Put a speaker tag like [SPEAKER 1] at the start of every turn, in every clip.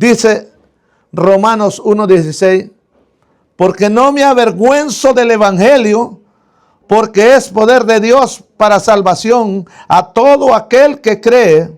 [SPEAKER 1] Dice Romanos 1:16, porque no me avergüenzo del evangelio, porque es poder de Dios para salvación a todo aquel que cree,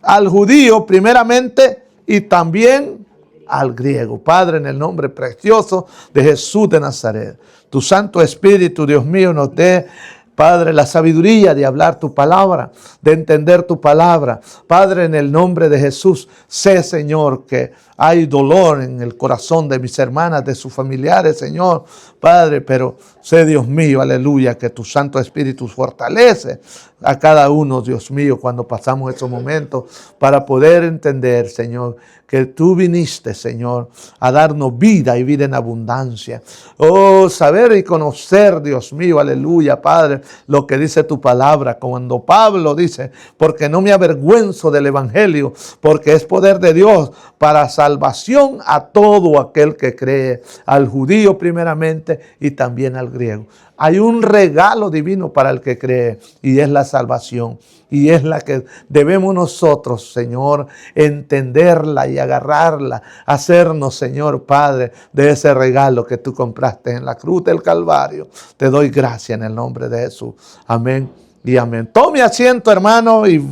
[SPEAKER 1] al judío primeramente y también al griego. Padre, en el nombre precioso de Jesús de Nazaret, tu Santo Espíritu, Dios mío, nos dé, Padre, la sabiduría de hablar tu palabra, de entender tu palabra. Padre, en el nombre de Jesús, sé, Señor, que hay dolor en el corazón de mis hermanas, de sus familiares, Señor. Padre, pero sé, Dios mío, aleluya, que tu Santo Espíritu fortalece a cada uno, Dios mío, cuando pasamos esos momentos para poder entender, Señor, que tú viniste, Señor, a darnos vida y vida en abundancia. Oh, saber y conocer, Dios mío, aleluya, Padre, lo que dice tu palabra. Cuando Pablo dice, porque no me avergüenzo del evangelio, porque es poder de Dios para salvación a todo aquel que cree, al judío primeramente y también al griego. Hay un regalo divino para el que cree y es la salvación. Y es la que debemos nosotros, Señor, entenderla y agarrarla, hacernos, Señor Padre, de ese regalo que tú compraste en la cruz del Calvario. Te doy gracias en el nombre de Jesús. Amén y amén. Tome asiento, hermano, y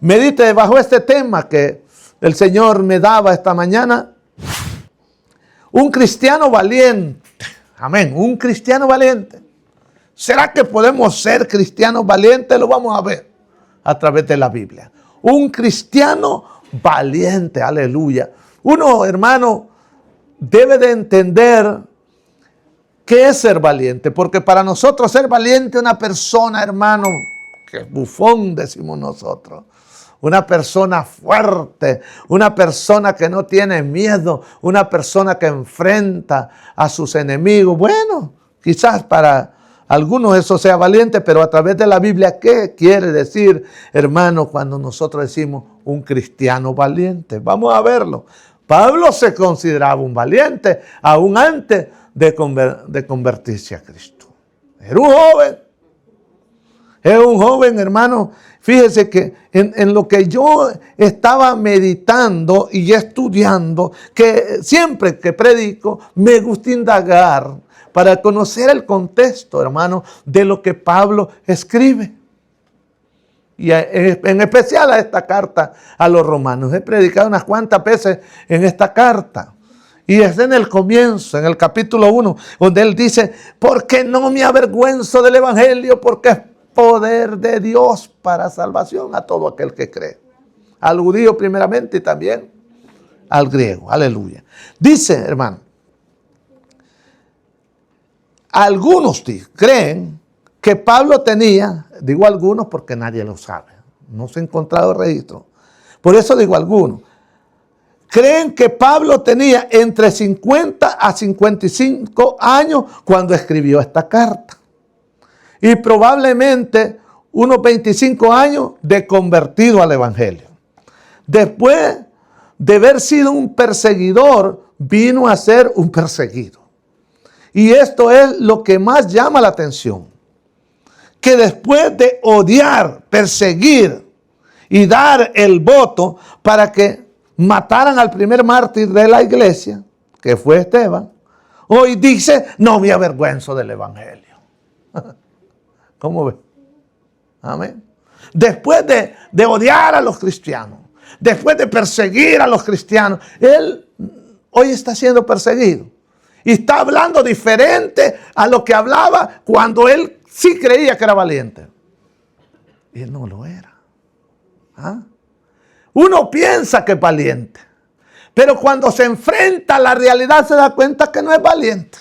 [SPEAKER 1] medite bajo este tema que el Señor me daba esta mañana. Un cristiano valiente. Amén, un cristiano valiente. ¿Será que podemos ser cristianos valientes? Lo vamos a ver a través de la Biblia. Un cristiano valiente, aleluya. Uno, hermano, debe de entender qué es ser valiente. Porque para nosotros ser valiente, una persona, hermano, que bufón decimos nosotros. Una persona fuerte, una persona que no tiene miedo, una persona que enfrenta a sus enemigos. Bueno, quizás para algunos eso sea valiente, pero a través de la Biblia, ¿qué quiere decir, hermano, cuando nosotros decimos un cristiano valiente? Vamos a verlo. Pablo se consideraba un valiente aún antes de convertirse a Cristo. Era un joven. Era un joven, hermano. Fíjese que en lo que yo estaba meditando y estudiando, que siempre que predico me gusta indagar para conocer el contexto, hermano, de lo que Pablo escribe. Y en especial a esta carta a los romanos. He predicado unas cuantas veces en esta carta. Y es en el comienzo, en el capítulo 1, donde él dice, porque no me avergüenzo del evangelio, porque es poder de Dios para salvación a todo aquel que cree. Al judío primeramente y también al griego. Aleluya. Dice, hermano, algunos creen que Pablo tenía, digo algunos porque nadie lo sabe, no se ha encontrado registro. Por eso digo algunos. Creen que Pablo tenía entre 50 a 55 años cuando escribió esta carta. Y probablemente unos 25 años de convertido al evangelio. Después de haber sido un perseguidor, vino a ser un perseguido. Y esto es lo que más llama la atención. Que después de odiar, perseguir y dar el voto para que mataran al primer mártir de la iglesia, que fue Esteban, hoy dice, no me avergüenzo del evangelio. ¿Cómo ve? Amén. Después de odiar a los cristianos, después de perseguir a los cristianos, él hoy está siendo perseguido. Y está hablando diferente a lo que hablaba cuando él sí creía que era valiente. Y él no lo era. ¿Ah? Uno piensa que es valiente, pero cuando se enfrenta a la realidad se da cuenta que no es valiente.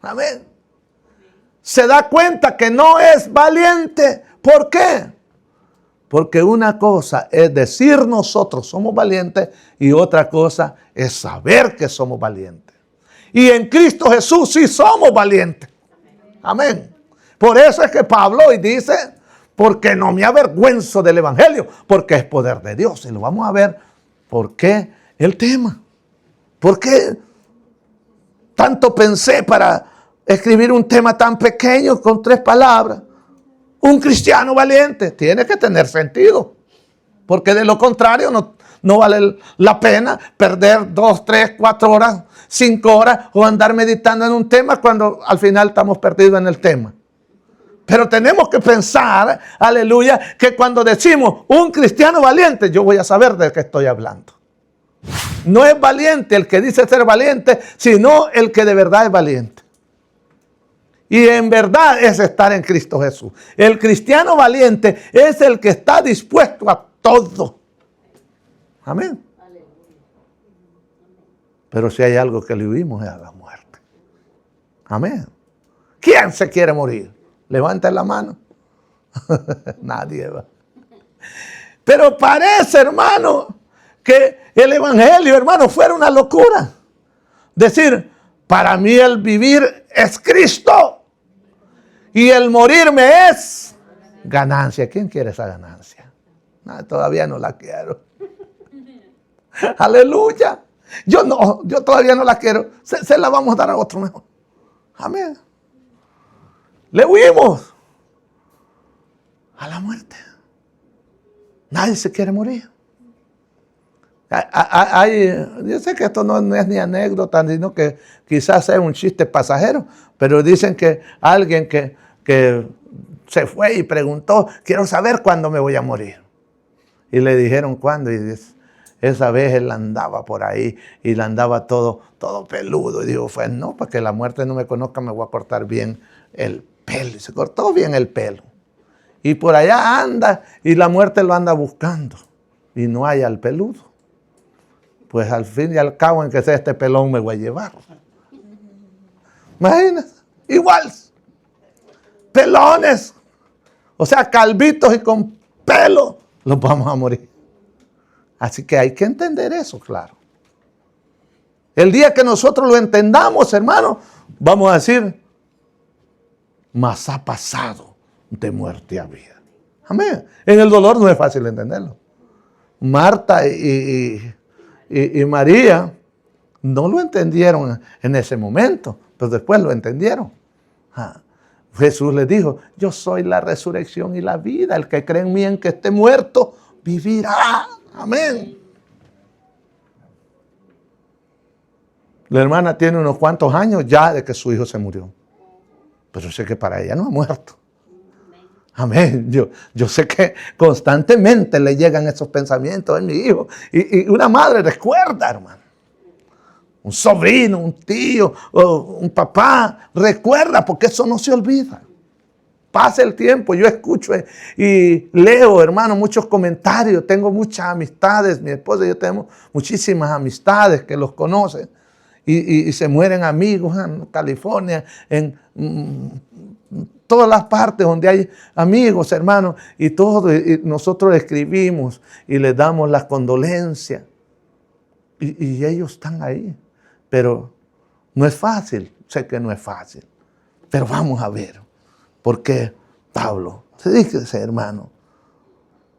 [SPEAKER 1] Amén. Se da cuenta que no es valiente. ¿Por qué? Porque una cosa es decir nosotros somos valientes y otra cosa es saber que somos valientes. Y en Cristo Jesús sí somos valientes. Amén. Por eso es que Pablo hoy dice, porque no me avergüenzo del evangelio, porque es poder de Dios. Y lo vamos a ver por qué el tema. ¿Por qué tanto pensé para escribir un tema tan pequeño con 3 palabras? Un cristiano valiente tiene que tener sentido, porque de lo contrario no vale la pena perder 2, 3, 4 horas, 5 horas o andar meditando en un tema cuando al final estamos perdidos en el tema. Pero tenemos que pensar, aleluya, que cuando decimos un cristiano valiente, yo voy a saber de qué estoy hablando. No es valiente el que dice ser valiente, sino el que de verdad es valiente. Y en verdad es estar en Cristo Jesús. El cristiano valiente es el que está dispuesto a todo. Amén. Pero si hay algo que le huimos es a la muerte. Amén. ¿Quién se quiere morir? Levanten la mano. Nadie va. Pero parece, hermano, que el evangelio, hermano, fuera una locura. Decir, para mí el vivir es Cristo y el morirme es ganancia. ¿Quién quiere esa ganancia? No, todavía no la quiero. Aleluya. Yo todavía no la quiero. Se la vamos a dar a otro mejor. Amén. Le huimos a la muerte. Nadie se quiere morir. Yo sé que esto no es ni anécdota, sino que quizás sea un chiste pasajero, pero dicen que alguien que se fue y preguntó, quiero saber cuándo me voy a morir. Y le dijeron cuándo, y esa vez él andaba por ahí y le andaba todo peludo. Y dijo, pues no, para que la muerte no me conozca me voy a cortar bien el pelo. Y se cortó bien el pelo. Y por allá anda y la muerte lo anda buscando. Y no hay al peludo. Pues al fin y al cabo en que sea este pelón me voy a llevar. Imagínense, igual. Pelones, o sea, calvitos y con pelo, los vamos a morir. Así que hay que entender eso, claro. El día que nosotros lo entendamos, hermano, vamos a decir, mas ha pasado de muerte a vida. Amén. En el dolor no es fácil entenderlo. Marta y María no lo entendieron en ese momento, pero después lo entendieron. Jesús les dijo, yo soy la resurrección y la vida. El que cree en mí, en que esté muerto, vivirá. Amén. La hermana tiene unos cuantos años ya de que su hijo se murió. Pero sé que para ella no ha muerto. Amén. Yo sé que constantemente le llegan esos pensamientos de mi hijo. Y una madre recuerda, hermano. Un sobrino, un tío, o un papá, recuerda, porque eso no se olvida. Pasa el tiempo, yo escucho y leo, hermano, muchos comentarios. Tengo muchas amistades, mi esposa y yo tenemos muchísimas amistades que los conocen. Y se mueren amigos en California, en todas las partes donde hay amigos, hermanos, y todo, y nosotros escribimos y les damos las condolencias. Y ellos están ahí. Pero no es fácil, sé que no es fácil. Pero vamos a ver, porque Pablo se dice, hermano,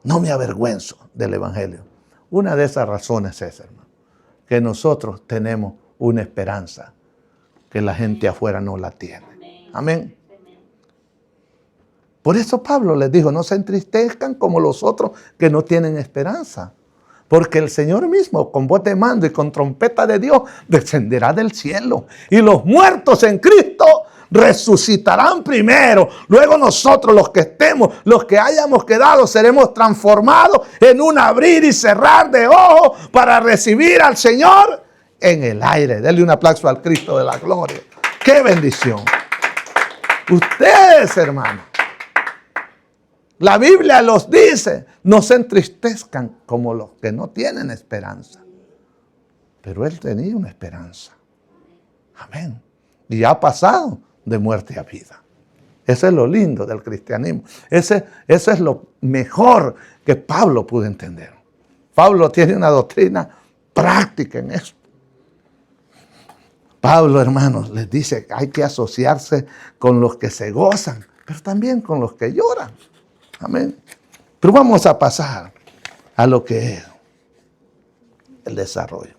[SPEAKER 1] no me avergüenzo del evangelio. Una de esas razones es, hermano, que nosotros tenemos una esperanza que la gente afuera no la tiene. Amén. Por eso Pablo les dijo, no se entristezcan como los otros que no tienen esperanza. Porque el Señor mismo, con voz de mando y con trompeta de Dios, descenderá del cielo. Y los muertos en Cristo resucitarán primero. Luego nosotros, los que estemos, los que hayamos quedado, seremos transformados en un abrir y cerrar de ojos para recibir al Señor en el aire. Denle un aplauso al Cristo de la gloria. ¡Qué bendición! Ustedes, hermanos. La Biblia los dice, no se entristezcan como los que no tienen esperanza. Pero él tenía una esperanza. Amén. Y ha pasado de muerte a vida. Eso es lo lindo del cristianismo. Eso es lo mejor que Pablo pudo entender. Pablo tiene una doctrina práctica en esto. Pablo, hermanos, les dice que hay que asociarse con los que se gozan, pero también con los que lloran. Amén. Pero vamos a pasar a lo que es el desarrollo.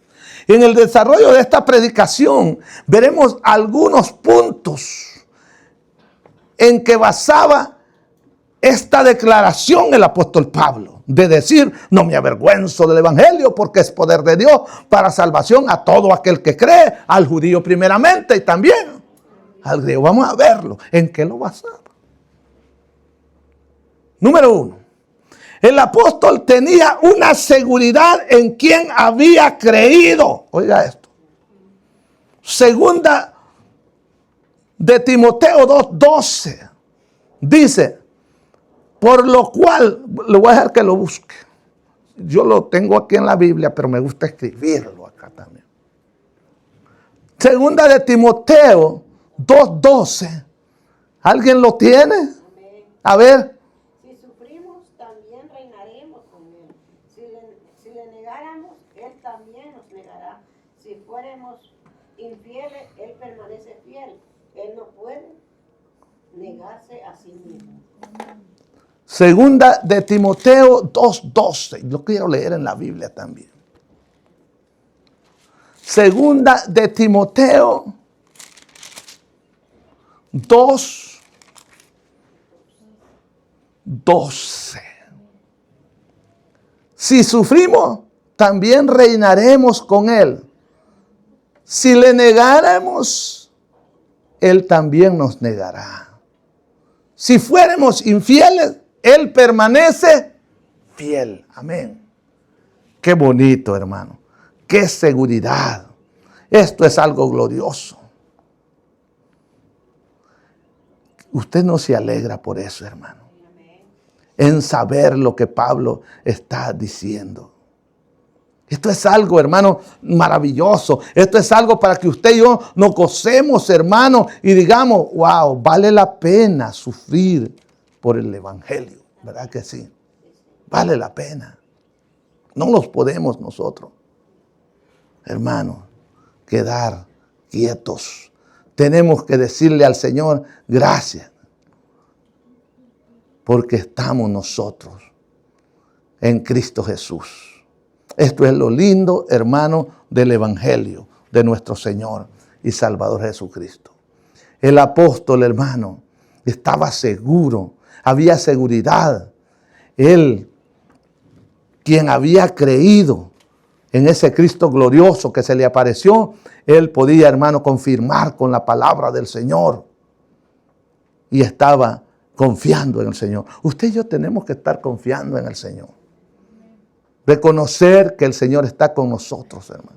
[SPEAKER 1] En el desarrollo de esta predicación veremos algunos puntos en que basaba esta declaración el apóstol Pablo, de decir, no me avergüenzo del evangelio porque es poder de Dios para salvación a todo aquel que cree, al judío primeramente y también al griego. Vamos a verlo. ¿En qué lo basaba? Número 1. El apóstol tenía una seguridad en quien había creído. Oiga esto. Segunda de Timoteo 2:12. Dice, por lo cual, le voy a dejar que lo busque. Yo lo tengo aquí en la Biblia, pero me gusta escribirlo acá también. Segunda de Timoteo 2:12. ¿Alguien lo tiene? A ver.
[SPEAKER 2] Si sufrimos, también reinaremos con él. Si le negáramos, él también nos negará. Si fuéramos infieles, él permanece fiel. Él no puede negarse a sí mismo.
[SPEAKER 1] Segunda de Timoteo 2:12. Lo quiero leer en la Biblia también. Segunda de Timoteo 2:12. Si sufrimos, también reinaremos con él. Si le negáramos, él también nos negará. Si fuéramos infieles, él permanece fiel. Amén. Qué bonito, hermano. Qué seguridad. Esto es algo glorioso. Usted no se alegra por eso, hermano. En saber lo que Pablo está diciendo. Esto es algo, hermano, maravilloso. Esto es algo para que usted y yo nos gocemos, hermano, y digamos, wow, vale la pena sufrir por el evangelio. ¿Verdad que sí? Vale la pena. No nos podemos nosotros, hermano, quedar quietos. Tenemos que decirle al Señor, gracias, porque estamos nosotros en Cristo Jesús. Esto es lo lindo, hermano, del evangelio de nuestro Señor y Salvador Jesucristo. El apóstol, hermano, estaba seguro, había seguridad. Él, quien había creído en ese Cristo glorioso que se le apareció, él podía, hermano, confirmar con la palabra del Señor. Y estaba confiando en el Señor. Usted y yo tenemos que estar confiando en el Señor. Reconocer que el Señor está con nosotros, hermano.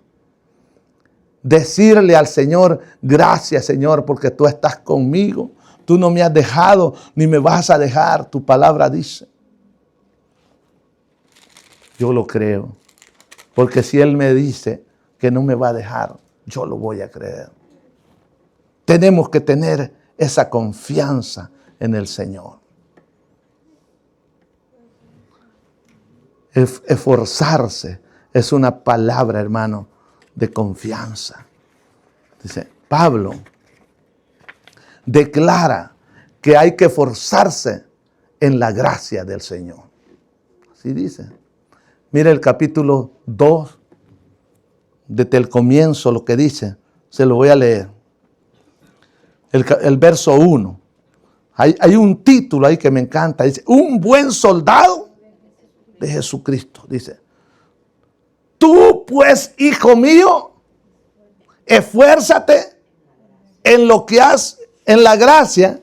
[SPEAKER 1] Decirle al Señor, gracias, Señor, porque tú estás conmigo. Tú no me has dejado, ni me vas a dejar. Tu palabra dice. Yo lo creo. Porque si Él me dice que no me va a dejar, yo lo voy a creer. Tenemos que tener esa confianza en el Señor. Esforzarse es una palabra, hermano, de confianza. Dice, Pablo declara que hay que esforzarse en la gracia del Señor. Así dice. Mira el capítulo 2, desde el comienzo lo que dice, se lo voy a leer. El verso 1. Hay un título ahí que me encanta. Dice, un buen soldado de Jesucristo. Dice, tú pues, hijo mío, esfuérzate en lo que has, en la gracia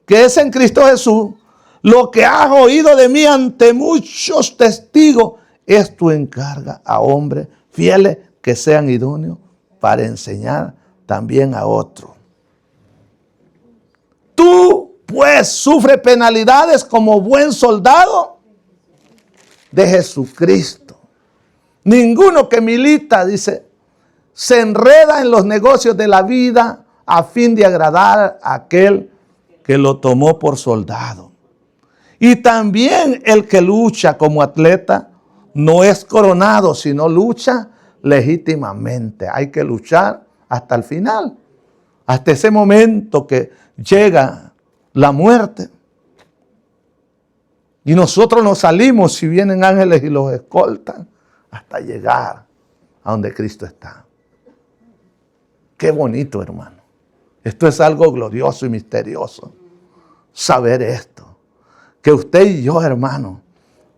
[SPEAKER 1] que es en Cristo Jesús. Lo que has oído de mí ante muchos testigos, esto encarga a hombres fieles que sean idóneos para enseñar también a otros. Tú pues sufre penalidades como buen soldado de Jesucristo. Ninguno que milita, dice, se enreda en los negocios de la vida a fin de agradar a aquel que lo tomó por soldado. Y también el que lucha como atleta no es coronado, sino lucha legítimamente. Hay que luchar hasta el final, hasta ese momento que llega la muerte. Y nosotros nos salimos, si vienen ángeles y los escoltan, hasta llegar a donde Cristo está. Qué bonito, hermano. Esto es algo glorioso y misterioso. Saber esto. que usted y yo, hermano,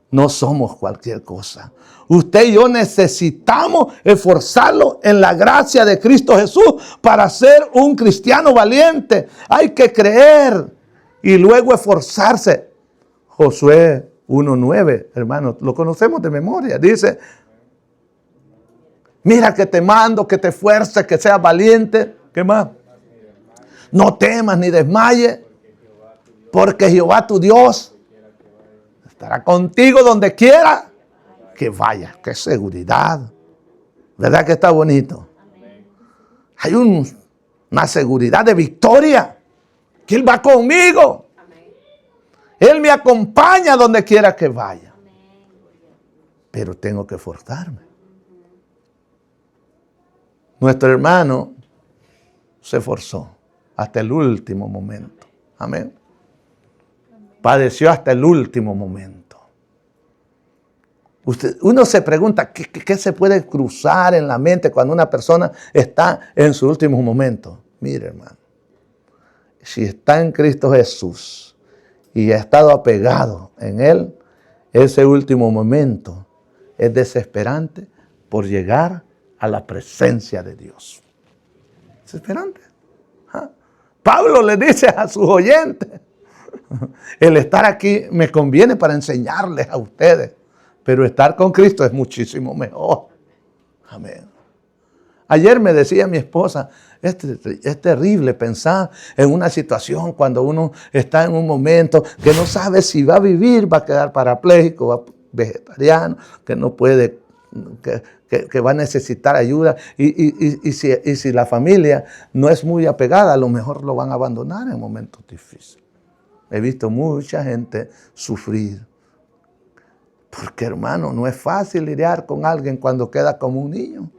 [SPEAKER 1] no somos cualquier cosa. Usted y yo necesitamos esforzarlo en la gracia de Cristo Jesús para ser un cristiano valiente. Hay que creer y luego esforzarse. Josué 1:9, hermano, lo conocemos de memoria. Dice, mira que te mando, que te esfuerces, que seas valiente. ¿Qué más? No temas ni desmayes, porque Jehová tu Dios estará contigo donde quiera que vayas. ¡Qué seguridad! ¿Verdad que está bonito? Hay una seguridad de victoria, que Él va conmigo. Él me acompaña donde quiera que vaya. Pero tengo que esforzarme. Nuestro hermano se esforzó hasta el último momento. Amén. Padeció hasta el último momento. Uno se pregunta, ¿qué se puede cruzar en la mente cuando una persona está en su último momento? Mire, hermano, si está en Cristo Jesús y ha estado apegado en Él, ese último momento es desesperante por llegar a la presencia de Dios. Desesperante. ¿Ah? Pablo le dice a sus oyentes, el estar aquí me conviene para enseñarles a ustedes, pero estar con Cristo es muchísimo mejor. Amén. Ayer me decía mi esposa, es terrible pensar en una situación cuando uno está en un momento que no sabe si va a vivir, va a quedar parapléjico, va vegetariano, que no puede, que va a necesitar ayuda. Y si la familia no es muy apegada, a lo mejor lo van a abandonar en momentos difíciles. He visto mucha gente sufrir. Porque, hermano, no es fácil lidiar con alguien cuando queda como un niño.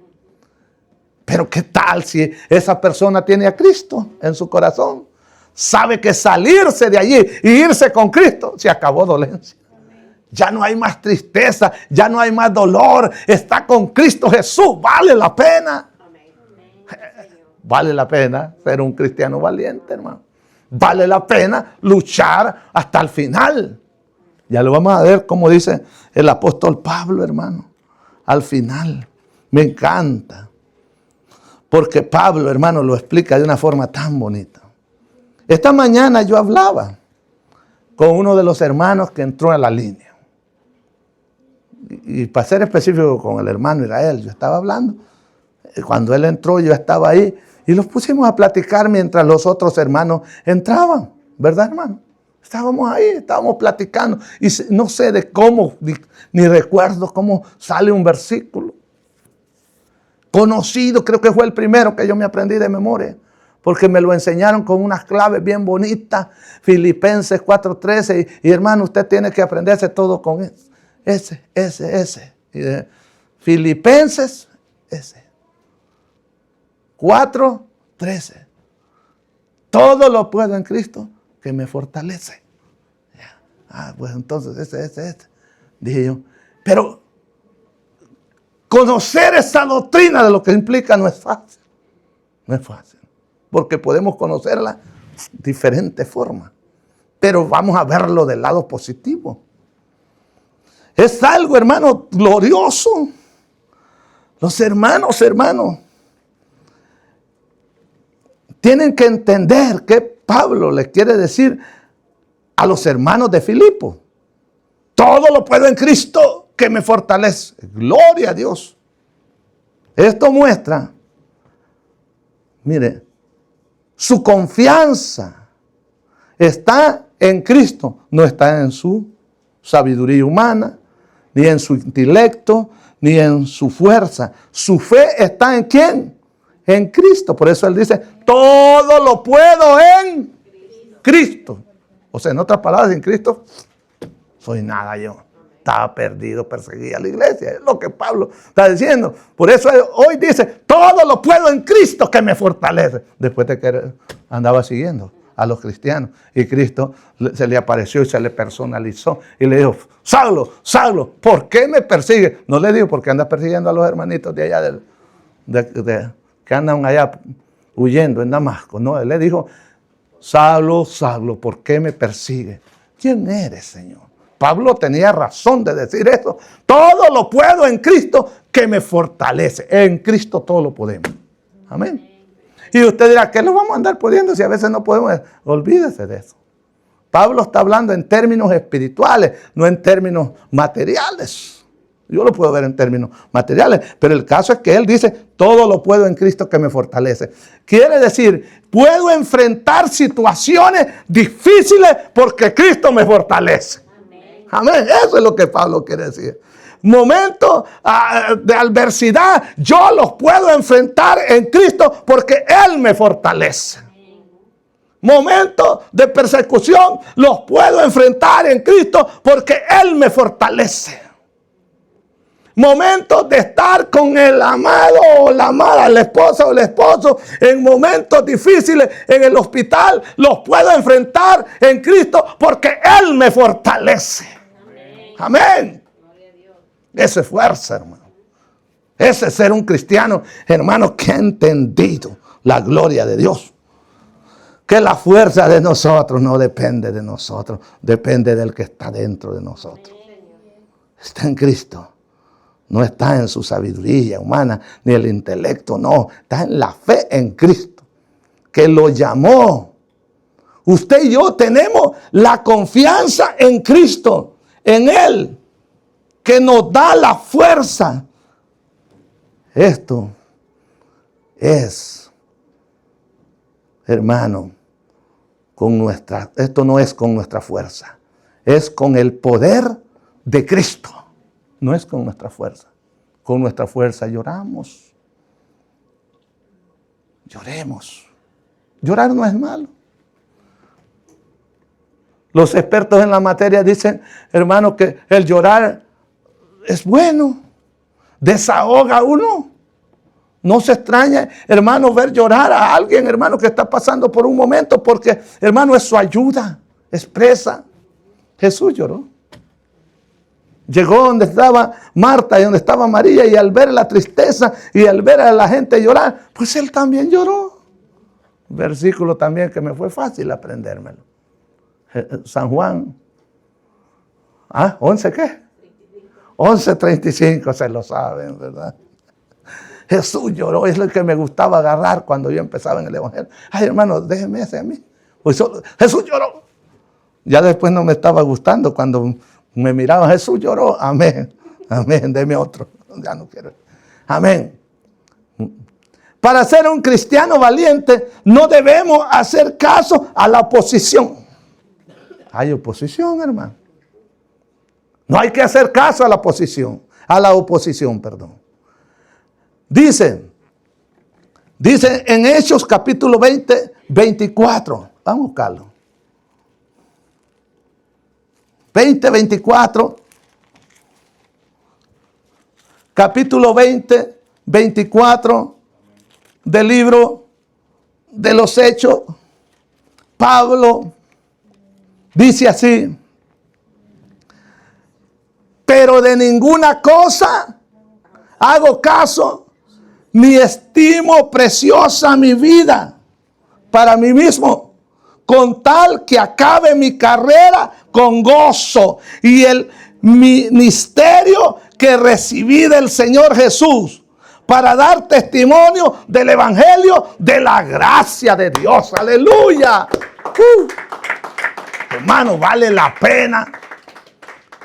[SPEAKER 1] Pero ¿qué tal si esa persona tiene a Cristo en su corazón? Sabe que salirse de allí y irse con Cristo, se acabó dolencia. Ya no hay más tristeza, ya no hay más dolor. Está con Cristo Jesús, vale la pena. Vale la pena ser un cristiano valiente, hermano. Vale la pena luchar hasta el final. Ya lo vamos a ver como dice el apóstol Pablo, hermano. Al final. Me encanta. Porque Pablo, hermano, lo explica de una forma tan bonita. Esta mañana yo hablaba con uno de los hermanos que entró a la línea. Y para ser específico con el hermano Israel, yo estaba hablando. Cuando él entró, yo estaba ahí. Y los pusimos a platicar mientras los otros hermanos entraban. ¿Verdad, hermano? Estábamos ahí, estábamos platicando. Y no sé de cómo, ni recuerdo cómo sale un versículo. Conocido, creo que fue el primero que yo me aprendí de memoria. Porque me lo enseñaron con unas claves bien bonitas. Filipenses 4:13. Y hermano, usted tiene que aprenderse todo con ese. Y Filipenses, ese. 4:13. Todo lo puedo en Cristo que me fortalece. Pues entonces ese. Dije yo. Pero conocer esa doctrina de lo que implica no es fácil. No es fácil. Porque podemos conocerla de diferentes formas. Pero vamos a verlo del lado positivo. Es algo, hermano, glorioso. Los hermanos, tienen que entender que Pablo le quiere decir a los hermanos de Filipo. Todo lo puedo en Cristo que me fortalece. Gloria a Dios. Esto muestra, mire, su confianza está en Cristo. No está en su sabiduría humana, ni en su intelecto, ni en su fuerza. Su fe está en ¿quién? En Cristo. Por eso él dice, todo lo puedo en Cristo. O sea, en otras palabras, en Cristo soy nada yo. Estaba perdido, perseguía a la iglesia. Es lo que Pablo está diciendo. Por eso hoy dice, todo lo puedo en Cristo que me fortalece. Después de que andaba siguiendo a los cristianos. Y Cristo se le apareció y se le personalizó. Y le dijo, Saulo, ¿por qué me persigue? No le dijo porque anda persiguiendo a los hermanitos de allá que andan allá huyendo en Damasco. No, él le dijo, Saulo, ¿por qué me persigue? ¿quién eres, Señor? Pablo tenía razón de decir eso. Todo lo puedo en Cristo que me fortalece. En Cristo todo lo podemos. Amén. Y usted dirá, ¿qué lo vamos a andar pudiendo si a veces no podemos? Olvídese de eso. Pablo está hablando en términos espirituales, no en términos materiales. Yo lo puedo ver en términos materiales, pero el caso es que él dice, todo lo puedo en Cristo que me fortalece. Quiere decir, puedo enfrentar situaciones difíciles porque Cristo me fortalece. Amén. Amén. Eso es lo que Pablo quiere decir. Momentos de adversidad, yo los puedo enfrentar en Cristo porque Él me fortalece. Momentos de persecución, los puedo enfrentar en Cristo porque Él me fortalece. Momentos de estar con el amado o la amada, la esposa o el esposo, en momentos difíciles en el hospital, los puedo enfrentar en Cristo porque Él me fortalece. Amén. Amén. Eso es fuerza, hermano. Ese es ser un cristiano, hermano, que ha entendido la gloria de Dios. Que la fuerza de nosotros no depende de nosotros, depende del que está dentro de nosotros. Está en Cristo. No está en su sabiduría humana, ni el intelecto, no. Está en la fe en Cristo, que lo llamó. Usted y yo tenemos la confianza en Cristo, en Él, que nos da la fuerza. Esto es, hermano, esto no es con nuestra fuerza, es con el poder de Cristo. No es con nuestra fuerza. Con nuestra fuerza lloramos. Lloremos. Llorar no es malo. Los expertos en la materia dicen, hermano, que el llorar es bueno. Desahoga a uno. No se extraña, hermano, ver llorar a alguien, hermano, que está pasando por un momento, porque, hermano, es su ayuda. Expresa. Jesús lloró. Llegó donde estaba Marta y donde estaba María, y al ver la tristeza y al ver a la gente llorar, pues él también lloró. Versículo también que me fue fácil aprendérmelo. San Juan. ¿11 qué? 11:35, se lo saben, ¿verdad? Jesús lloró, es lo que me gustaba agarrar cuando yo empezaba en el Evangelio. Ay, hermano, déjeme ese a mí. Pues Jesús lloró. Ya después no me estaba gustando cuando me miraba, Jesús lloró. Amén. Amén. Deme otro. Ya no quiero. Amén. Para ser un cristiano valiente, no debemos hacer caso a la oposición. Hay oposición, hermano. No hay que hacer caso a la oposición. A la oposición, perdón. Dice en Hechos capítulo 20, 24. Vamos a buscarlo. 20, 24. Capítulo 20, 24 del libro de los Hechos. Pablo dice así: pero de ninguna cosa hago caso, ni estimo preciosa mi vida para mí mismo, con tal que acabe mi carrera con gozo y el ministerio que recibí del Señor Jesús, para dar testimonio del evangelio de la gracia de Dios. Aleluya. Hermano, vale la pena.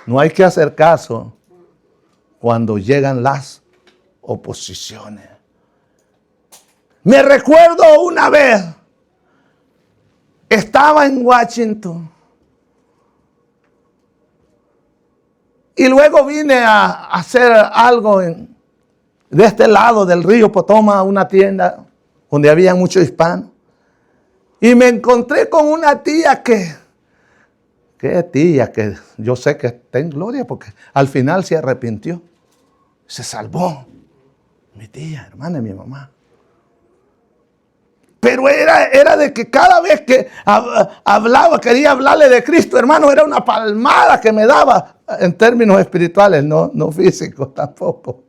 [SPEAKER 1] No hay que hacer caso cuando llegan las oposiciones. Me recuerdo una vez, estaba en Washington y luego vine a hacer algo de este lado del río Potomac, una tienda donde había muchos hispanos, y me encontré con una tía que yo sé que está en gloria porque al final se arrepintió, se salvó. Mi tía, hermana de mi mamá. Pero era de que cada vez que hablaba, quería hablarle de Cristo, hermano, era una palmada que me daba en términos espirituales, no físicos tampoco.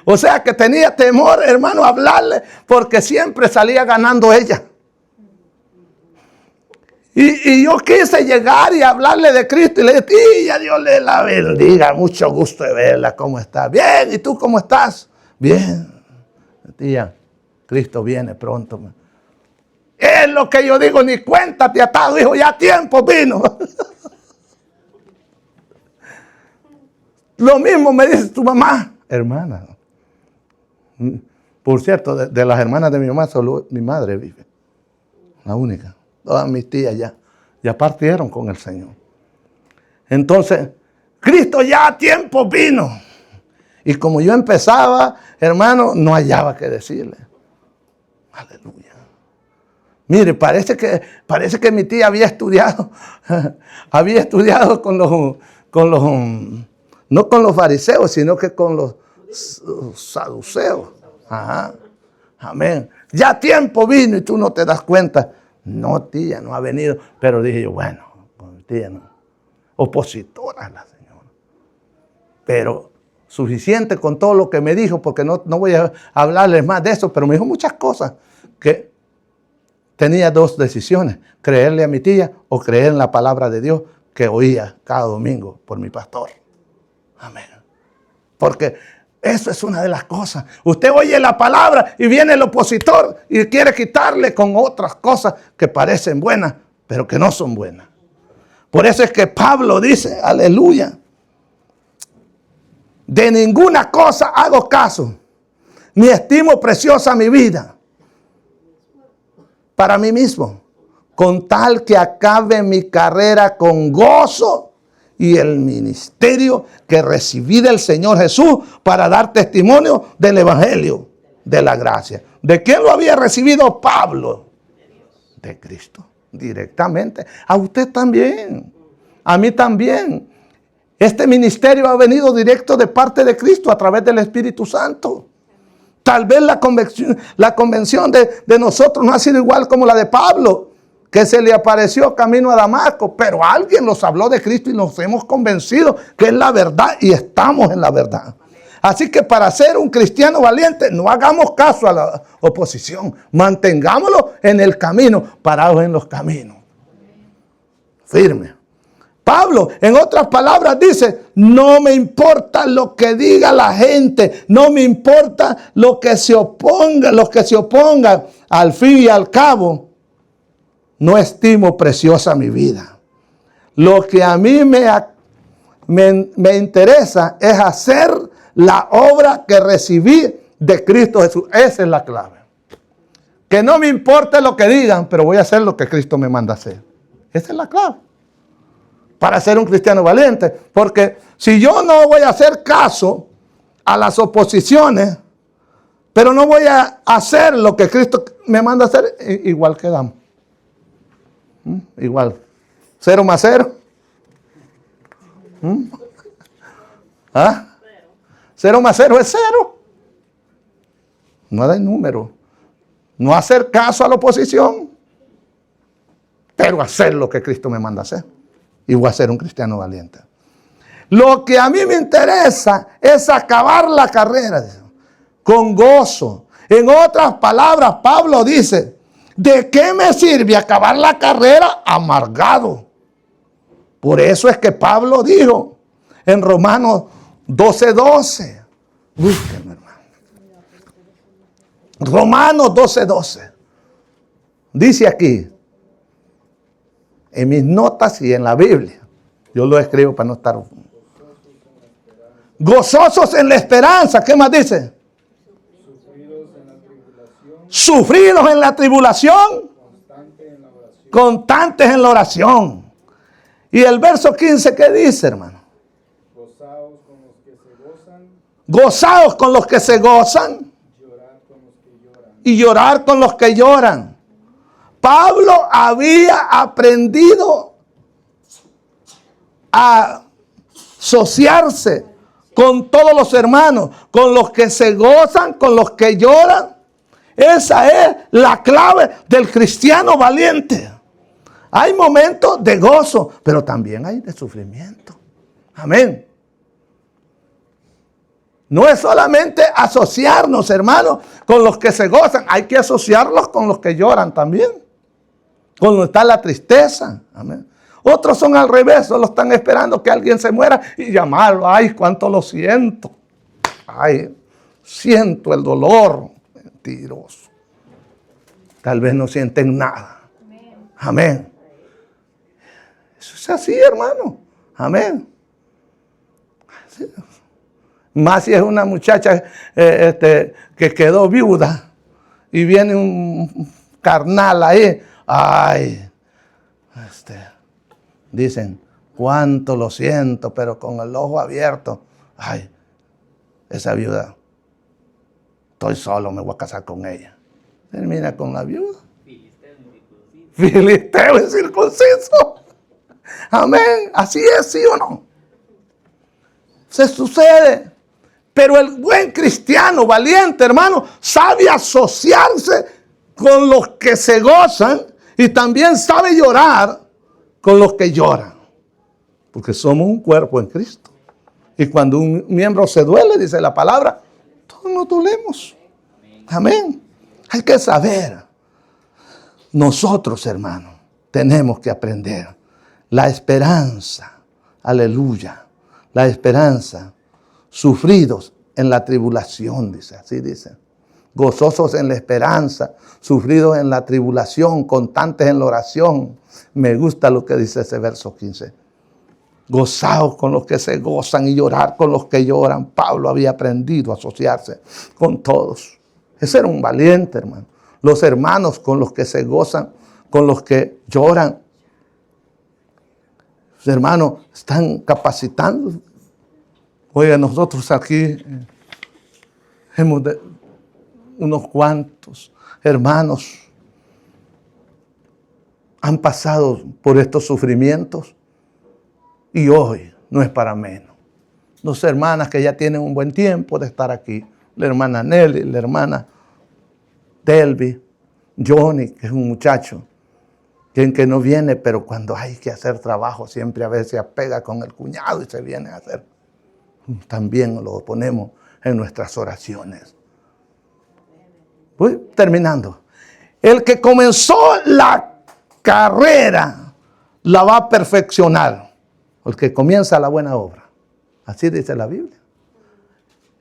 [SPEAKER 1] O sea que tenía temor, hermano, a hablarle porque siempre salía ganando ella. Y yo quise llegar y hablarle de Cristo. Y le dije, tía, Dios le la bendiga. Mucho gusto de verla. ¿Cómo está? Bien. ¿Y tú cómo estás? Bien. Tía, Cristo viene pronto. Es lo que yo digo, ni cuenta te atado. Dijo, ya tiempo vino. Lo mismo me dice tu mamá. Hermana. Por cierto, de las hermanas de mi mamá, solo mi madre vive. La única. Todas mis tías ya partieron con el Señor. Entonces, Cristo ya a tiempo vino. Y como yo empezaba, hermano, no hallaba qué decirle. Aleluya. Mire, parece que mi tía había estudiado con los, no con los fariseos, sino que con los saduceos. Ajá. Amén. Ya tiempo vino y tú no te das cuenta. No, tía, no ha venido. Pero dije yo, bueno, tía no. Opositora a la señora. Pero suficiente con todo lo que me dijo, porque no voy a hablarles más de eso, pero me dijo muchas cosas que tenía dos decisiones, creerle a mi tía o creer en la palabra de Dios que oía cada domingo por mi pastor. Amén. Porque eso es una de las cosas. Usted oye la palabra y viene el opositor y quiere quitarle con otras cosas que parecen buenas, pero que no son buenas. Por eso es que Pablo dice, aleluya, de ninguna cosa hago caso, ni estimo preciosa mi vida para mí mismo, con tal que acabe mi carrera con gozo y el ministerio que recibí del Señor Jesús para dar testimonio del Evangelio de la gracia. ¿De quién lo había recibido Pablo? De Cristo, directamente. A usted también, a mí también. Este ministerio ha venido directo de parte de Cristo a través del Espíritu Santo. Tal vez la convención de nosotros no ha sido igual como la de Pablo, que se le apareció camino a Damasco, pero alguien nos habló de Cristo y nos hemos convencido que es la verdad y estamos en la verdad. Así que para ser un cristiano valiente, no hagamos caso a la oposición, mantengámoslo en el camino, parados en los caminos. Firme. Pablo, en otras palabras, dice, no me importa lo que diga la gente, no me importa lo que se oponga, los que se opongan, al fin y al cabo, no estimo preciosa mi vida. Lo que a mí me interesa es hacer la obra que recibí de Cristo Jesús. Esa es la clave. Que no me importe lo que digan, pero voy a hacer lo que Cristo me manda hacer. Esa es la clave. Para ser un cristiano valiente. Porque si yo no voy a hacer caso a las oposiciones, pero no voy a hacer lo que Cristo me manda hacer, igual quedamos. Igual. 0 más 0. ¿Ah? 0 más 0 es 0. No da el número. No hacer caso a la oposición, pero hacer lo que Cristo me manda hacer. Y voy a ser un cristiano valiente. Lo que a mí me interesa es acabar la carrera con gozo. En otras palabras, Pablo dice, ¿de qué me sirve acabar la carrera amargado? Por eso es que Pablo dijo en Romanos 12:12. Búsquenme, hermano. Romanos 12:12. Dice aquí, en mis notas y en la Biblia. Yo lo escribo para no estar... Gozosos en la esperanza. ¿Qué más dice? Sufridos en la tribulación. Constantes en la oración. Y el verso 15, ¿qué dice, hermano?
[SPEAKER 3] Gozaos con los que se gozan.
[SPEAKER 1] Gozaos con los que se gozan.
[SPEAKER 3] Llorar con los que lloran.
[SPEAKER 1] Y llorar con los que lloran. Pablo había aprendido a asociarse con todos los hermanos, con los que se gozan, con los que lloran. Esa es la clave del cristiano valiente. Hay momentos de gozo, pero también hay de sufrimiento. Amén. No es solamente asociarnos, hermanos, con los que se gozan. Hay que asociarlos con los que lloran también. Cuando está la tristeza. Amén. Otros son al revés, solo están esperando que alguien se muera y llamarlo. Ay, cuánto lo siento. Ay, siento el dolor. Mentiroso. Tal vez no sienten nada. Amén. Eso es así, hermano. Amén. Sí. Más si es una muchacha que quedó viuda y viene un carnal ahí. Ay, dicen, cuánto lo siento, pero con el ojo abierto. Ay, esa viuda, estoy solo, me voy a casar con ella. Termina con la viuda. Filisteo incircunciso. Amén. Así es, ¿sí o no? Se sucede. Pero el buen cristiano, valiente, hermano, sabe asociarse con los que se gozan y también sabe llorar con los que lloran. Porque somos un cuerpo en Cristo. Y cuando un miembro se duele, dice la palabra, todos nos dolemos. Amén. Hay que saber. Nosotros, hermanos, tenemos que aprender la esperanza. Aleluya. La esperanza. Sufridos en la tribulación, dice. Así dice. Gozosos en la esperanza. Sufridos en la tribulación. Constantes en la oración. Me gusta lo que dice ese verso 15. Gozaos con los que se gozan y llorar con los que lloran. Pablo había aprendido a asociarse con todos. Ese era un valiente, hermano. Los hermanos con los que se gozan, con los que lloran. Los hermanos están capacitando. Oiga, nosotros aquí hemos de unos cuantos hermanos han pasado por estos sufrimientos y hoy no es para menos. Dos hermanas que ya tienen un buen tiempo de estar aquí. La hermana Nelly, la hermana Delby, Johnny, que es un muchacho, quien que no viene, pero cuando hay que hacer trabajo siempre a veces se apega con el cuñado y se viene a hacer. También lo ponemos en nuestras oraciones. Voy terminando. El que comenzó la carrera la va a perfeccionar. El que comienza la buena obra. Así dice la Biblia.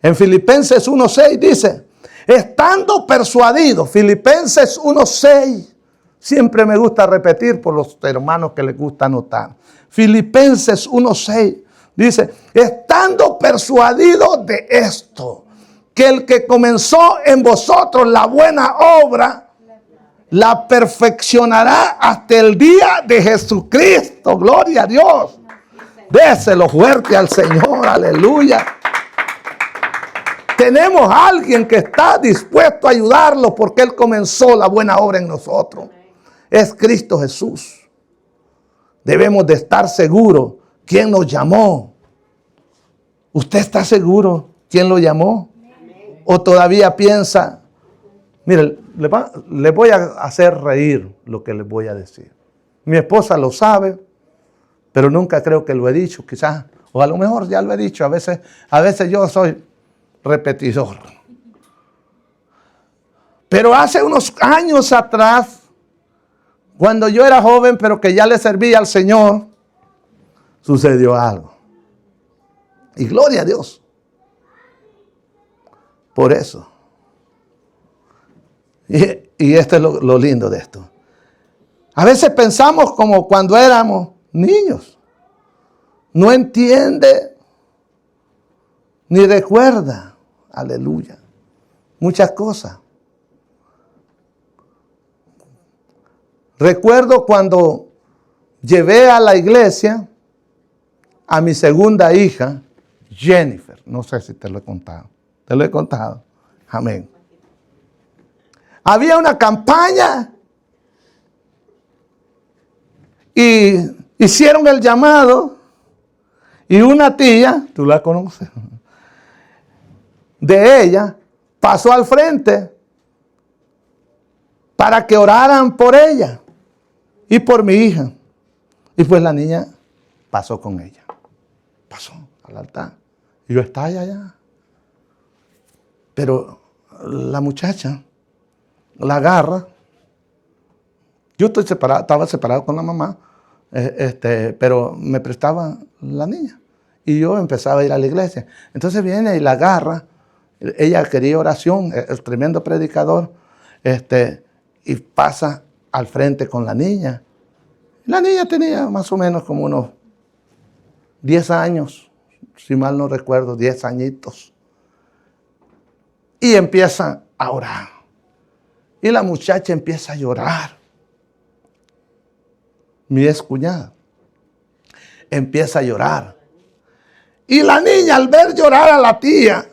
[SPEAKER 1] En Filipenses 1:6 dice, estando persuadido, Filipenses 1:6, siempre me gusta repetir por los hermanos que les gusta anotar. Filipenses 1:6 dice, estando persuadido de esto, que el que comenzó en vosotros la buena obra, la perfeccionará hasta el día de Jesucristo. Gloria a Dios. Déselo fuerte al Señor, aleluya. Tenemos a alguien que está dispuesto a ayudarlo porque Él comenzó la buena obra en nosotros. Es Cristo Jesús. Debemos de estar seguros quién nos llamó. ¿Usted está seguro quién lo llamó? ¿O todavía piensa? Mire, le voy a hacer reír lo que les voy a decir. Mi esposa lo sabe, pero nunca creo que lo he dicho, quizás, o a lo mejor ya lo he dicho, a veces yo soy repetidor. Pero hace unos años atrás, cuando yo era joven, pero que ya le servía al Señor, sucedió algo. Y gloria a Dios. Por eso. Y esto es lo lindo de esto. A veces pensamos como cuando éramos niños. No entiende ni recuerda. Aleluya. Muchas cosas. Recuerdo cuando llevé a la iglesia a mi segunda hija, Jennifer. No sé si te lo he contado. Te lo he contado. Amén. Había una campaña y hicieron el llamado y una tía, tú la conoces, de ella, pasó al frente para que oraran por ella y por mi hija. Y pues la niña pasó con ella. Pasó al altar. Y yo estaba allá. Pero la muchacha la agarra Yo estoy separado, estaba separado con la mamá, pero me prestaba la niña. Y yo empezaba a ir a la iglesia. Entonces viene y la agarra. Ella quería oración, el tremendo predicador, y pasa al frente con la niña. La niña tenía más o menos como unos 10 años, si mal no recuerdo, 10 añitos. Y empieza a orar. Y la muchacha empieza a llorar. Mi excuñada empieza a llorar. Y la niña, al ver llorar a la tía,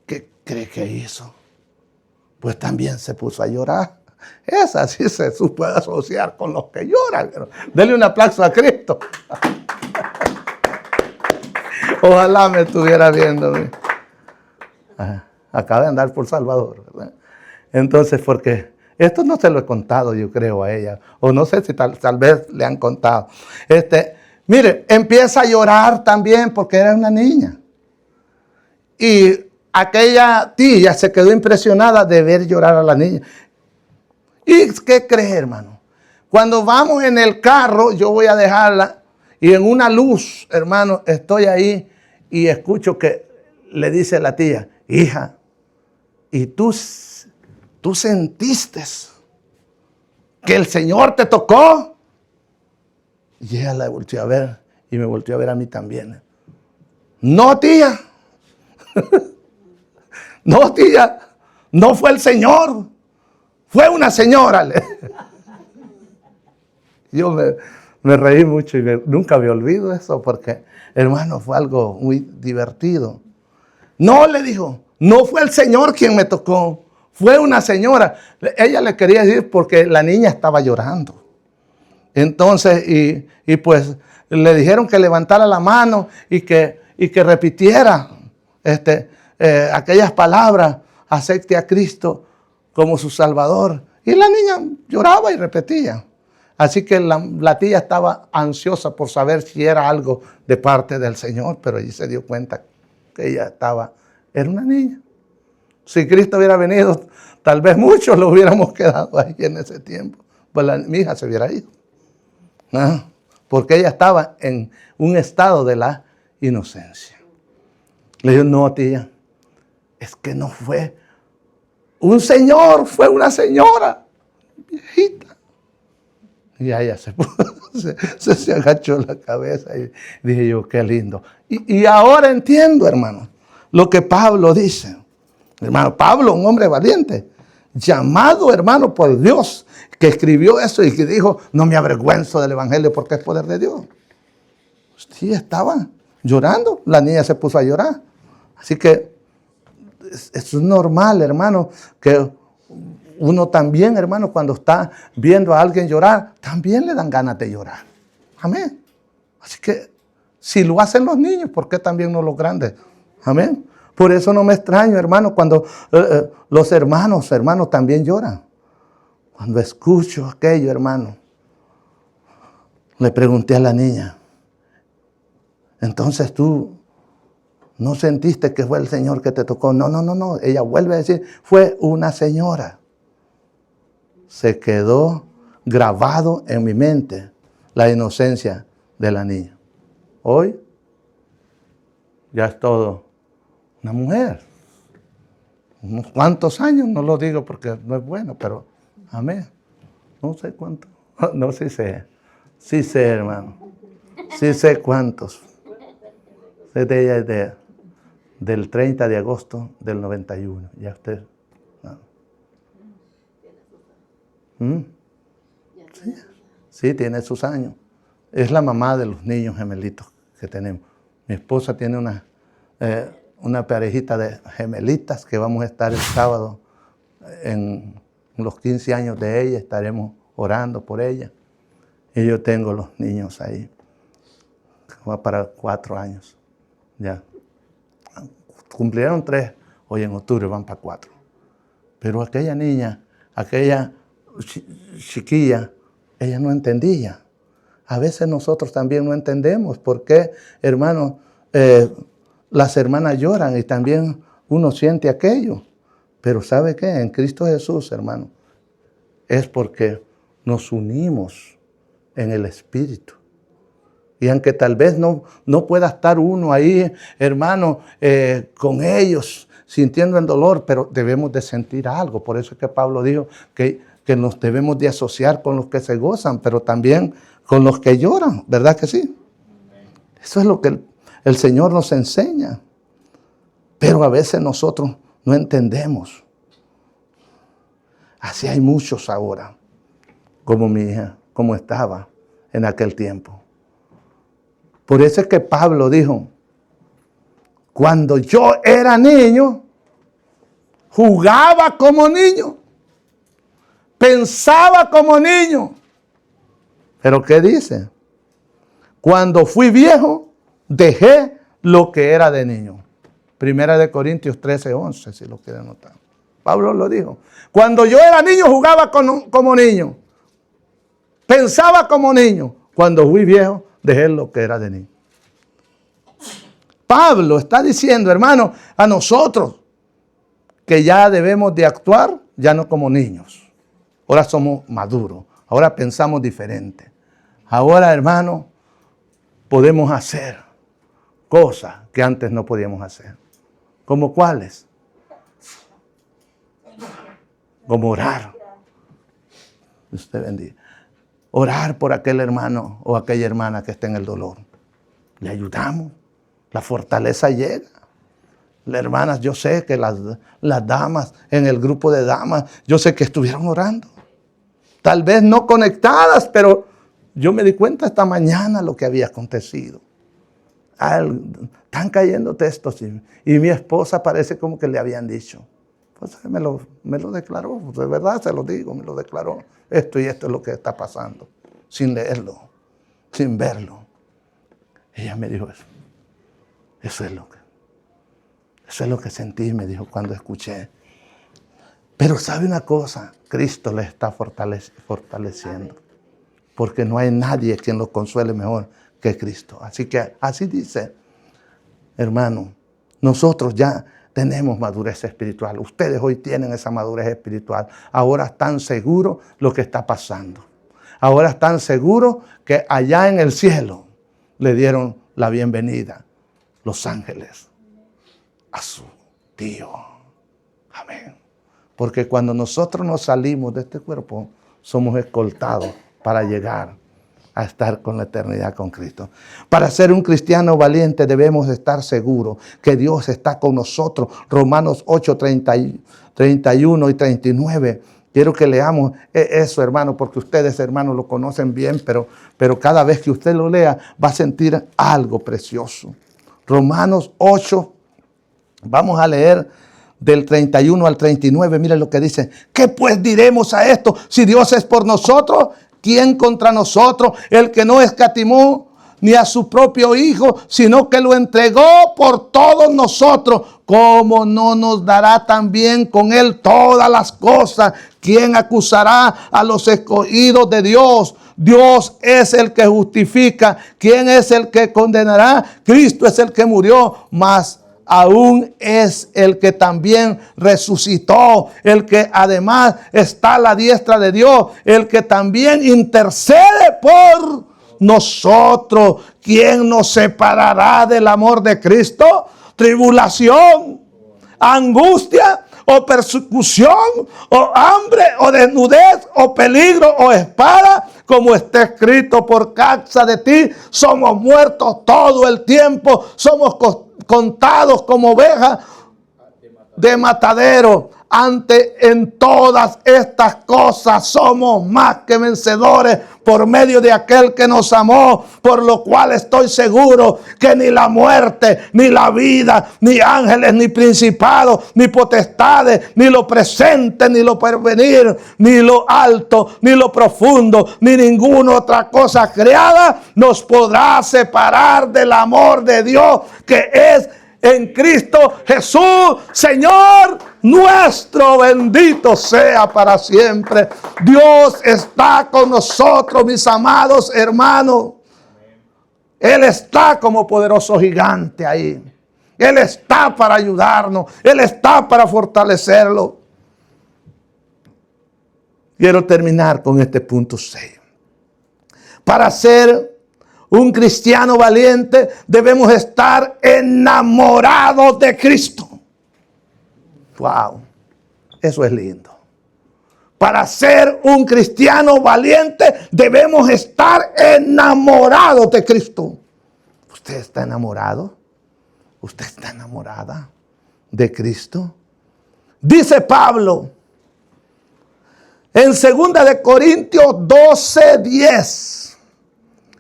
[SPEAKER 1] ¿qué cree que hizo? Pues también se puso a llorar. Esa sí se puede asociar con los que lloran. Dele un aplauso a Cristo. Ojalá me estuviera viendo. Acaba de andar por Salvador, ¿verdad? Entonces, porque esto no se lo he contado, yo creo, a ella. O no sé si tal vez le han contado. Mire, empieza a llorar también porque era una niña. Y aquella tía se quedó impresionada de ver llorar a la niña. ¿Y qué crees, hermano? Cuando vamos en el carro, yo voy a dejarla y en una luz, hermano, estoy ahí y escucho que le dice la tía, hija, ¿y tú sentiste que el Señor te tocó? Y ella la volteó a ver y me volteó a ver a mí también. No, tía. No, tía. No fue el Señor. Fue una señora. Yo me reí mucho y nunca me olvido eso porque, hermano, fue algo muy divertido. No, le dijo, no fue el Señor quien me tocó. Fue una señora. Ella le quería decir porque la niña estaba llorando. Entonces, y pues le dijeron que levantara la mano y que repitiera aquellas palabras, acepte a Cristo como su Salvador. Y la niña lloraba y repetía. Así que la tía estaba ansiosa por saber si era algo de parte del Señor, pero ella se dio cuenta que ella era una niña. Si Cristo hubiera venido, tal vez muchos lo hubiéramos quedado ahí en ese tiempo. Pues mi hija se hubiera ido. Porque ella estaba en un estado de la inocencia. Le dijo, no, tía, es que no fue un señor, fue una señora viejita. Y ella se agachó la cabeza y dije yo, qué lindo. Y ahora entiendo, hermano, lo que Pablo dice. Hermano, Pablo, un hombre valiente, llamado, hermano, por Dios, que escribió eso y que dijo, no me avergüenzo del evangelio porque es poder de Dios. Sí, estaba llorando, la niña se puso a llorar. Así que es normal, hermano, que uno también, hermano, cuando está viendo a alguien llorar, también le dan ganas de llorar. Amén. Así que si lo hacen los niños, ¿por qué también no los grandes? Amén. Por eso no me extraño, hermano, cuando los hermanos también lloran. Cuando escucho aquello, hermano, le pregunté a la niña, entonces tú no sentiste que fue el Señor que te tocó. No. Ella vuelve a decir, fue una señora. Se quedó grabado en mi mente la inocencia de la niña. Hoy ya es todo una mujer. Unos cuantos años, no lo digo porque no es bueno, pero amén. No sé cuánto. No, sí sé. Sí sé, hermano. Sí sé cuántos. Sé de ella del 30 de agosto del 91. Ya usted. ¿Mm? Sí, tiene sus años. Es la mamá de los niños gemelitos que tenemos. Mi esposa tiene una parejita de gemelitas que vamos a estar el sábado en los 15 años de ella. Estaremos orando por ella. Y yo tengo los niños ahí. Va para 4 años. Ya. Cumplieron 3. Hoy en octubre van para 4. Pero aquella niña, aquella chiquilla, ella no entendía. A veces nosotros también no entendemos por qué, hermano, las hermanas lloran y también uno siente aquello. Pero ¿sabe qué? En Cristo Jesús, hermano, es porque nos unimos en el Espíritu. Y aunque tal vez no pueda estar uno ahí, hermano, con ellos, sintiendo el dolor, pero debemos de sentir algo. Por eso es que Pablo dijo que nos debemos de asociar con los que se gozan, pero también con los que lloran, ¿verdad que sí? Eso es lo que el Señor nos enseña. Pero a veces nosotros no entendemos. Así hay muchos ahora, como mi hija, como estaba en aquel tiempo. Por eso es que Pablo dijo, cuando yo era niño, jugaba como niño, pensaba como niño. ¿Pero qué dice? Cuando fui viejo, dejé lo que era de niño. Primera de Corintios 13:11, si lo quieren notar. Pablo lo dijo. Cuando yo era niño, jugaba como niño. Pensaba como niño. Cuando fui viejo, dejé lo que era de niño. Pablo está diciendo, hermano, a nosotros que ya debemos de actuar ya no como niños. Ahora somos maduros. Ahora pensamos diferente. Ahora, hermano, podemos hacer cosas que antes no podíamos hacer. ¿Cómo cuáles? Como orar. Usted bendiga. Orar por aquel hermano o aquella hermana que está en el dolor. Le ayudamos. La fortaleza llega. Las hermanas, yo sé que las damas, en el grupo de damas, yo sé que estuvieron orando. Tal vez no conectadas, pero yo me di cuenta esta mañana lo que había acontecido. Están cayendo textos y mi esposa parece como que le habían dicho. Pues me lo declaró, de verdad se lo digo, me lo declaró. Esto y esto es lo que está pasando, sin leerlo, sin verlo. Ella me dijo eso. Eso es lo que sentí, me dijo cuando escuché. Pero sabe una cosa, Cristo le está fortaleciendo. Porque no hay nadie quien lo consuele mejor que Cristo. Así que así dice, hermano, nosotros ya tenemos madurez espiritual. Ustedes hoy tienen esa madurez espiritual. Ahora están seguros lo que está pasando. Ahora están seguros que allá en el cielo le dieron la bienvenida los ángeles a su tío. Amén. Porque cuando nosotros nos salimos de este cuerpo, somos escoltados para llegar a estar con la eternidad con Cristo. Para ser un cristiano valiente debemos estar seguros que Dios está con nosotros. Romanos 8, 31 y 39. Quiero que leamos eso, hermano, porque ustedes, hermanos, lo conocen bien, pero cada vez que usted lo lea va a sentir algo precioso. Romanos 8, vamos a leer del 31 al 39, miren lo que dice. ¿Qué pues diremos a esto? Si Dios es por nosotros, ¿quién contra nosotros? El que no escatimó ni a su propio Hijo, sino que lo entregó por todos nosotros, ¿cómo no nos dará también con Él todas las cosas? ¿Quién acusará a los escogidos de Dios? Dios es el que justifica. ¿Quién es el que condenará? Cristo es el que murió, mas aún es el que también resucitó, el que además está a la diestra de Dios, el que también intercede por nosotros. ¿Quién nos separará del amor de Cristo? Tribulación, angustia, o persecución, o hambre, o desnudez, o peligro, o espada, como está escrito, por causa de ti somos muertos todo el tiempo, somos contados como ovejas de matadero. En todas estas cosas somos más que vencedores por medio de aquel que nos amó, por lo cual estoy seguro que ni la muerte, ni la vida, ni ángeles, ni principados, ni potestades, ni lo presente, ni lo porvenir, ni lo alto, ni lo profundo, ni ninguna otra cosa creada nos podrá separar del amor de Dios que es en Cristo Jesús, Señor nuestro. Bendito sea para siempre. Dios está con nosotros, mis amados hermanos. Él está como poderoso gigante ahí. Él está para ayudarnos. Él está para fortalecerlo. Quiero terminar con este punto 6. Para ser un cristiano valiente debemos estar enamorados de Cristo. Wow, eso es lindo. Para ser un cristiano valiente debemos estar enamorados de Cristo. ¿Usted está enamorado? ¿Usted está enamorada de Cristo? Dice Pablo en 2 Corintios 12:10.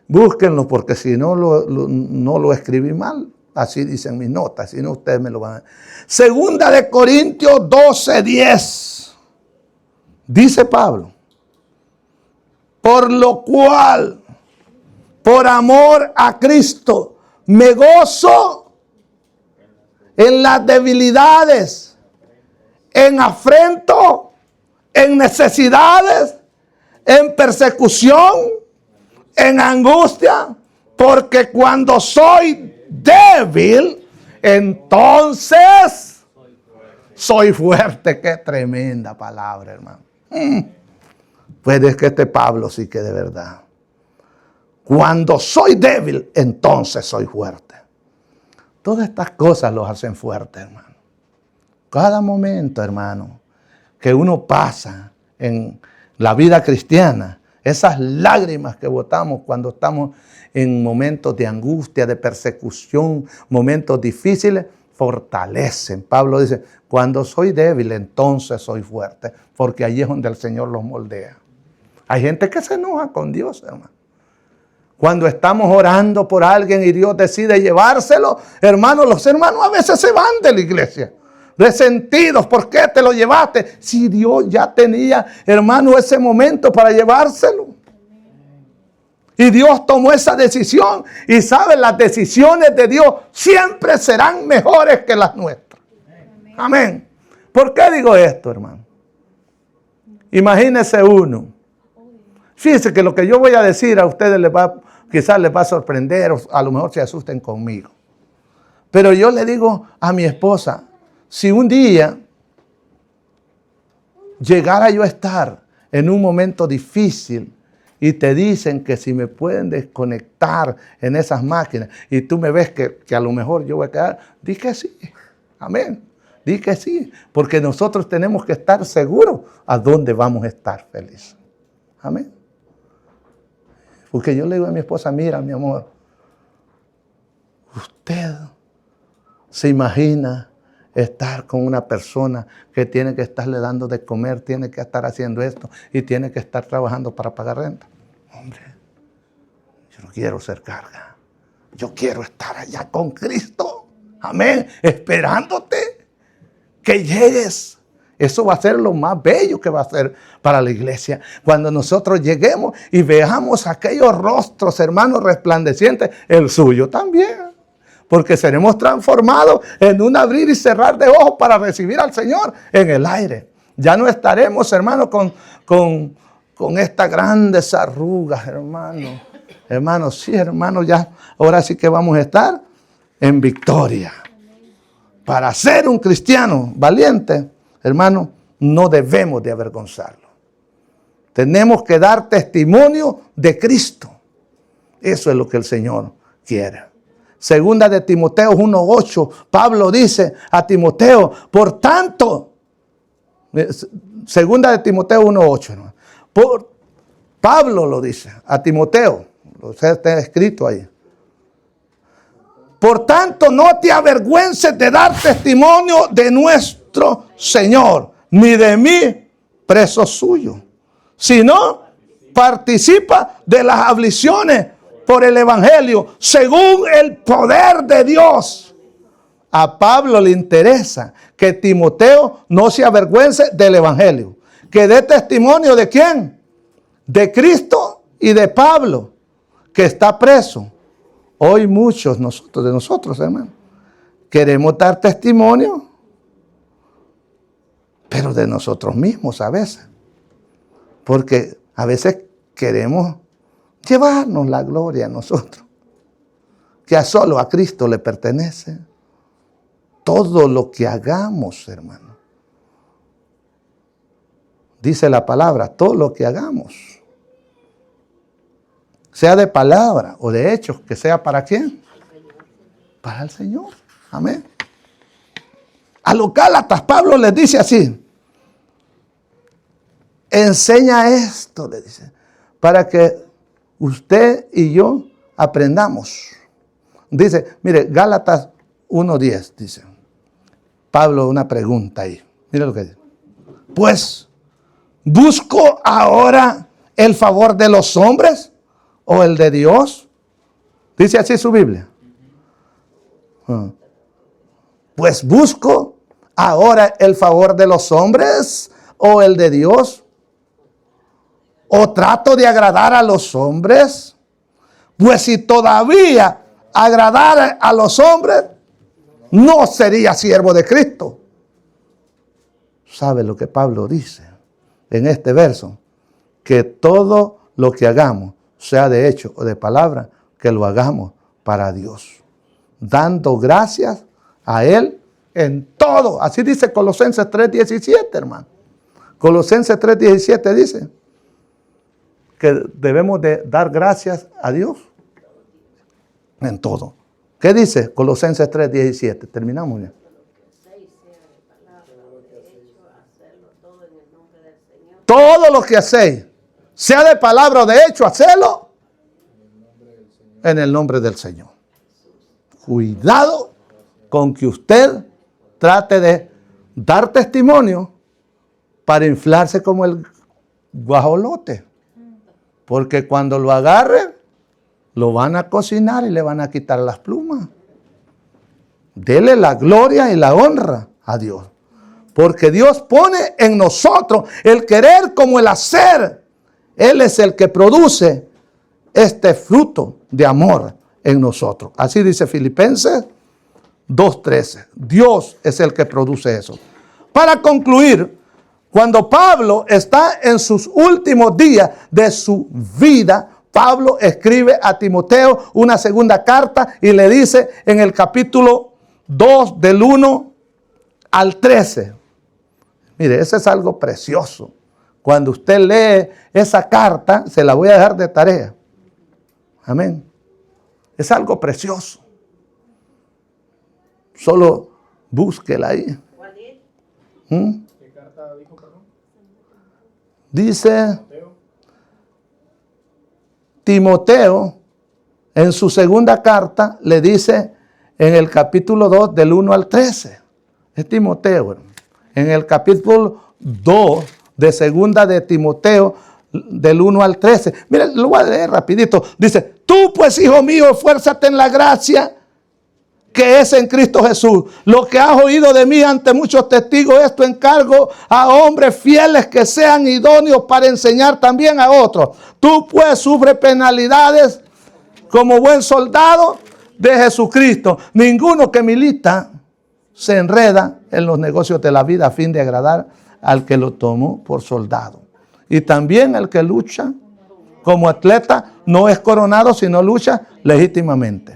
[SPEAKER 1] Búsquenlo porque si no no lo escribí mal. Así dicen mis notas, si no ustedes me lo van a... 2 Corintios 12:10. Dice Pablo: por lo cual, por amor a Cristo, me gozo en las debilidades, en afrento, en necesidades, en persecución, en angustia, porque cuando soy débil, entonces soy fuerte. Qué tremenda palabra, hermano. Pues es que este Pablo sí que de verdad. Cuando soy débil, entonces soy fuerte. Todas estas cosas los hacen fuertes, hermano. Cada momento, hermano, que uno pasa en la vida cristiana, esas lágrimas que botamos cuando estamos en momentos de angustia, de persecución, momentos difíciles, fortalecen. Pablo dice, cuando soy débil, entonces soy fuerte, porque allí es donde el Señor los moldea. Hay gente que se enoja con Dios, hermano. Cuando estamos orando por alguien y Dios decide llevárselo, hermano, los hermanos a veces se van de la iglesia. Resentidos, ¿por qué te lo llevaste? Si Dios ya tenía, hermano, ese momento para llevárselo. Y Dios tomó esa decisión. Y saben, las decisiones de Dios siempre serán mejores que las nuestras. Amén. ¿Por qué digo esto, hermano? Imagínese uno. Fíjense que lo que yo voy a decir a ustedes quizás les va a sorprender, o a lo mejor se asusten conmigo. Pero yo le digo a mi esposa, si un día llegara yo a estar en un momento difícil y te dicen que si me pueden desconectar en esas máquinas y tú me ves que a lo mejor yo voy a quedar, di que sí. Amén. Di que sí. Porque nosotros tenemos que estar seguros a dónde vamos a estar felices. Amén. Porque yo le digo a mi esposa, mira, mi amor, usted se imagina estar con una persona que tiene que estarle dando de comer, tiene que estar haciendo esto y tiene que estar trabajando para pagar renta. Hombre, yo no quiero ser carga. Yo quiero estar allá con Cristo. Amén. Esperándote que llegues. Eso va a ser lo más bello que va a ser para la iglesia. Cuando nosotros lleguemos y veamos aquellos rostros, hermanos, resplandecientes, el suyo también. Porque seremos transformados en un abrir y cerrar de ojos para recibir al Señor en el aire. Ya no estaremos, hermanos, con estas grandes arrugas, hermanos. Hermanos, sí, hermanos, ya ahora sí que vamos a estar en victoria. Para ser un cristiano valiente, hermano, no debemos de avergonzarlo. Tenemos que dar testimonio de Cristo. Eso es lo que el Señor quiere. Segunda de Timoteo 1:8, Pablo dice a Timoteo, por tanto, segunda de Timoteo 1:8, Pablo lo dice a Timoteo, está escrito ahí. Por tanto, no te avergüences de dar testimonio de nuestro Señor, ni de mí, preso suyo, sino participa de las aflicciones por el evangelio, según el poder de Dios. A Pablo le interesa que Timoteo no se avergüence del evangelio, que dé testimonio de quién, de Cristo y de Pablo, que está preso. Hoy muchos de nosotros, hermano, queremos dar testimonio, pero de nosotros mismos a veces. Porque a veces queremos llevarnos la gloria a nosotros, que solo a Cristo le pertenece. Todo lo que hagamos, hermano. dice la palabra, todo lo que hagamos, sea de palabra o de hechos, que sea ¿para quién? Para el Señor. Amén. A los Gálatas, Pablo les dice así: enseña esto, le dice, para que usted y yo aprendamos. Dice, mire, Gálatas 1:10, dice Pablo, una pregunta ahí. Mire lo que dice. Pues, ¿busco ahora el favor de los hombres o el de Dios? Dice así su Biblia. Pues, ¿busco ahora el favor de los hombres o el de Dios? ¿O trato de agradar a los hombres? Pues si todavía agradara a los hombres, no sería siervo de Cristo. ¿Sabe lo que Pablo dice en este verso? Que todo lo que hagamos, sea de hecho o de palabra, que lo hagamos para Dios, dando gracias a Él en todo. Así dice Colosenses 3:17, hermano. Colosenses 3:17 dice que debemos de dar gracias a Dios en todo. ¿Qué dice Colosenses 3:17? Terminamos ya. Todo lo que hacéis, sea de palabra o de hecho, hacedlo en el nombre del Señor. Cuidado con que usted trate de dar testimonio para inflarse como el guajolote. Porque cuando lo agarre, lo van a cocinar y le van a quitar las plumas. Dele la gloria y la honra a Dios. Porque Dios pone en nosotros el querer como el hacer. Él es el que produce este fruto de amor en nosotros. Así dice Filipenses 2:13. Dios es el que produce eso. Para concluir, cuando Pablo está en sus últimos días de su vida, Pablo escribe a Timoteo una segunda carta y le dice en el capítulo 2 del 1 al 13. Mire, eso es algo precioso. Cuando usted lee esa carta, se la voy a dejar de tarea. Amén. Es algo precioso. Solo búsquela ahí.
[SPEAKER 3] ¿Qué carta dijo, perdón?
[SPEAKER 1] Dice Timoteo, en su segunda carta, le dice en el capítulo 2 del 1 al 13. Es Timoteo, hermano. En el capítulo 2 de segunda de Timoteo, del 1 al 13. Mira, lo voy a leer rapidito. Dice, tú pues, hijo mío, esfuérzate en la gracia que es en Cristo Jesús. Lo que has oído de mí ante muchos testigos, esto encargo a hombres fieles que sean idóneos para enseñar también a otros. Tú pues sufre penalidades como buen soldado de Jesucristo. Ninguno que milita se enreda en los negocios de la vida a fin de agradar al que lo tomó por soldado. Y también el que lucha como atleta no es coronado, sino lucha legítimamente.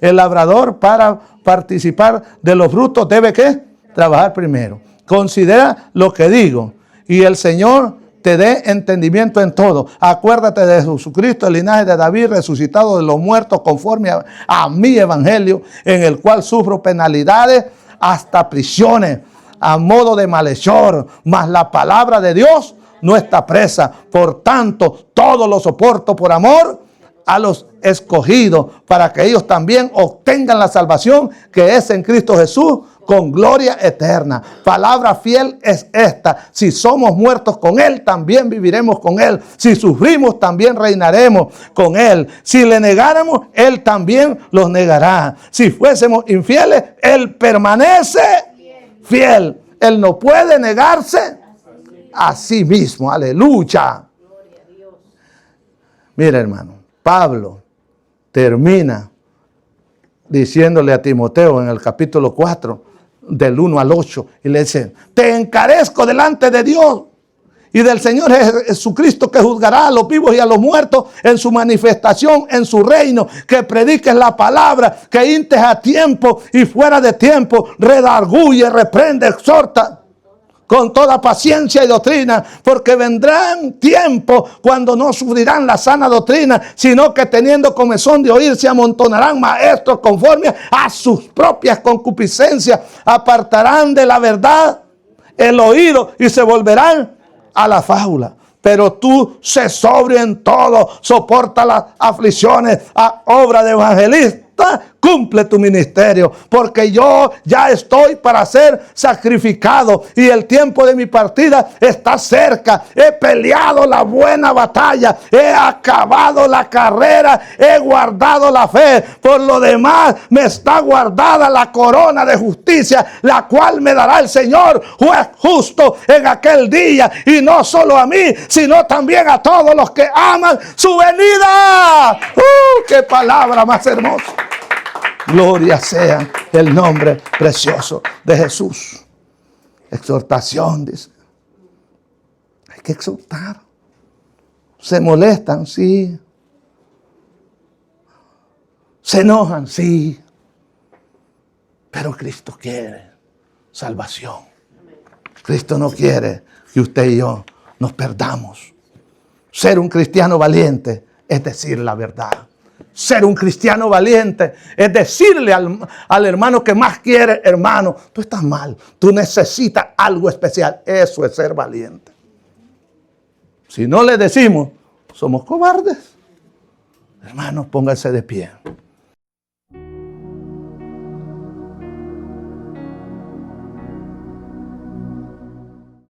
[SPEAKER 1] El labrador, para participar de los frutos, debe ¿qué? Trabajar primero. Considera lo que digo y el Señor te dé entendimiento en todo. Acuérdate de Jesucristo, el linaje de David, resucitado de los muertos, conforme a mi evangelio, en el cual sufro penalidades hasta prisiones, a modo de malhechor, mas la palabra de Dios no está presa. Por tanto, todo lo soporto por amor a los escogidos, para que ellos también obtengan la salvación que es en Cristo Jesús, con gloria eterna. Palabra fiel es esta: si somos muertos con Él, también viviremos con Él. Si sufrimos, también reinaremos con Él. Si le negáramos, Él también los negará. Si fuésemos infieles, Él permanece fiel. Él no puede negarse a sí mismo. Aleluya. Mira, hermano, Pablo termina diciéndole a Timoteo en el capítulo 4, del 1 al 8, y le dice, te encarezco delante de Dios y del Señor Jesucristo, que juzgará a los vivos y a los muertos en su manifestación en su reino, que prediques la palabra, que instes a tiempo y fuera de tiempo, redarguye, reprende, exhorta con toda paciencia y doctrina, porque vendrán tiempos cuando no sufrirán la sana doctrina, sino que teniendo comezón de oír, se amontonarán maestros conforme a sus propias concupiscencias, apartarán de la verdad el oído y se volverán a la fábula. Pero tú sé sobrio en todo, soporta las aflicciones, a obra de evangelista, cumple tu ministerio, porque yo ya estoy para ser sacrificado y el tiempo de mi partida está cerca. He peleado la buena batalla, he acabado la carrera, he guardado la fe. Por lo demás me está guardada la corona de justicia, la cual me dará el Señor, juez justo, en aquel día, y no solo a mí, sino también a todos los que aman su venida. ¡Qué palabra más hermosa! Gloria sea el nombre precioso de Jesús. Exhortación, dice. Hay que exhortar. Se molestan, sí. Se enojan, sí. Pero Cristo quiere salvación. Cristo no quiere que usted y yo nos perdamos. Ser un cristiano valiente es decir la verdad. Ser un cristiano valiente es decirle al hermano que más quiere: hermano, tú estás mal, tú necesitas algo especial. Eso es ser valiente. Si no le decimos, somos cobardes. Hermanos, pónganse de pie.